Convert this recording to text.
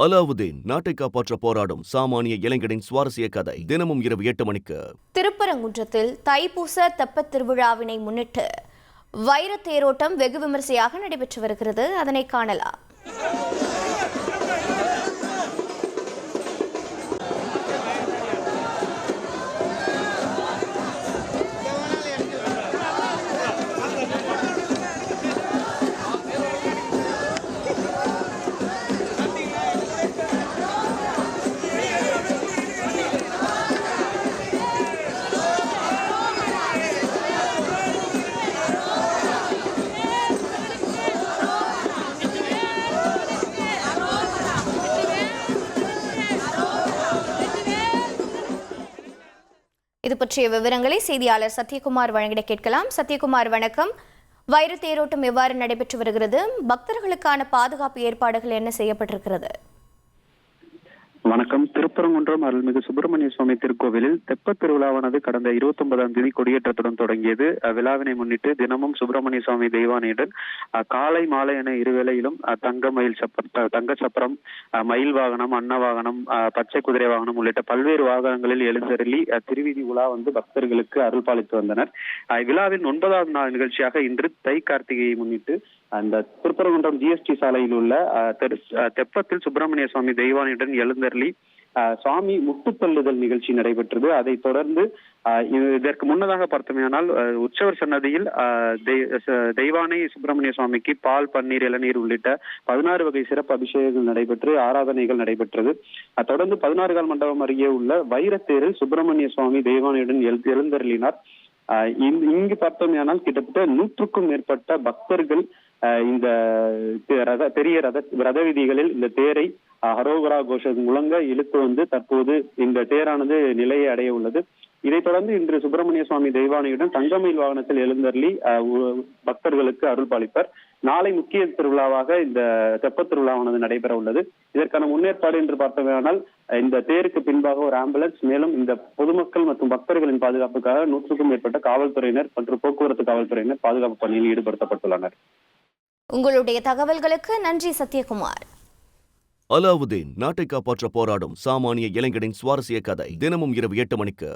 அலாவுதீன் நாட்டை காப்பாற்ற போராடும் சாமானிய இளைஞனின் சுவாரஸ்ய கதை தினமும் இரவு 8 மணிக்கு. திருப்பரங்குன்றத்தில் தைப்பூச தெப்பத் திருவிழாவினை முன்னிட்டு வைர தேரோட்டம் வெகு விமரிசையாக நடைபெற்று வருகிறது. அதனை காணலாம். இது பற்றிய விவரங்களை செய்தியாளர் சத்யகுமார் வழங்கிட கேட்கலாம். சத்யகுமார், வணக்கம். வைர தேரோட்டம் எவ்வாறு நடைபெற்று வருகிறது? பக்தர்களுக்கான பாதுகாப்பு ஏற்பாடுகள் என்ன செய்யப்பட்டிருக்கிறது? வணக்கம். திருப்பரங்குன்றம் அருள்மிகு சுப்பிரமணிய சுவாமி திருக்கோவிலில் தெப்பத் திருவிழாவானது கடந்த 29ஆம் தேதி கொடியேற்றத்துடன் தொடங்கியது. விழாவினை முன்னிட்டு தினமும் சுப்பிரமணிய சுவாமி தெய்வானையுடன் காலை மாலை என இருவேளையிலும் தங்க சப்பரம், மயில் வாகனம், அன்ன வாகனம், பச்சை குதிரை வாகனம் உள்ளிட்ட பல்வேறு வாகனங்களில் எழுந்தருளி திருவீதி உலா பக்தர்களுக்கு அருள் பாலித்து வந்தனர். விழாவின் 9ஆவது நாள் நிகழ்ச்சியாக இன்று தை கார்த்திகையை முன்னிட்டு அந்த திருப்பரங்குன்றம் GST சாலையில் உள்ள தெப்பத்தில் சுப்பிரமணிய சுவாமி தெய்வானையுடன் எழுந்தருளி சுவாமி முட்டுத்தள்ளுதல் நிகழ்ச்சி நடைபெற்றது. அதை தொடர்ந்து இதற்கு முன்னதாக பார்த்தோமேயானால் உற்சவர் சன்னதியில் தெய்வானை சுப்பிரமணிய சுவாமிக்கு பால், பன்னீர், இளநீர் உள்ளிட்ட 16 வகை சிறப்பு அபிஷேகங்கள் நடைபெற்று ஆராதனைகள் நடைபெற்றது. தொடர்ந்து 16 கால் மண்டபம் அருகே உள்ள வைரத்தேரில் சுப்பிரமணிய சுவாமி தெய்வானையுடன் எழுந்தருளினார். இங்கு பார்த்தோமேயானால் கிட்டத்தட்ட 100க்கும் மேற்பட்ட பக்தர்கள் இந்த பெரிய ரத வீதிகளில் இந்த தேரை ஹரோகரா கோஷம் முழங்க இழுத்து வந்து தற்போது இந்த தேரானது நிலையை அடைய உள்ளது. இதைத் தொடர்ந்து இன்று சுப்பிரமணிய சுவாமி தெய்வானையுடன் தங்கமயில் வாகனத்தில் எழுந்தருளி பக்தர்களுக்கு அருள் பாலிப்பர். நாளை முக்கிய திருவிழாவாக இந்த தெப்பத் திருவிழாவானது நடைபெற உள்ளது. இதற்கான முன்னேற்பாடு என்று பார்த்தோமேயானால் இந்த தேருக்கு பின்பாக ஒரு ஆம்புலன்ஸ், மேலும் இந்த பொதுமக்கள் மற்றும் பக்தர்களின் பாதுகாப்புக்காக 100க்கும் மேற்பட்ட காவல்துறையினர் மற்றும் போக்குவரத்து காவல்துறையினர் பாதுகாப்பு பணியில் ஈடுபடுத்தப்பட்டுள்ளனர். உங்களுடைய தகவல்களுக்கு நன்றி சத்யகுமார். அலாவுதீன் நாட்டை காப்பாற்ற போராடும் சாமானிய இளைஞனின் சுவாரஸ்ய கதை தினமும் இரவு 8 மணிக்கு.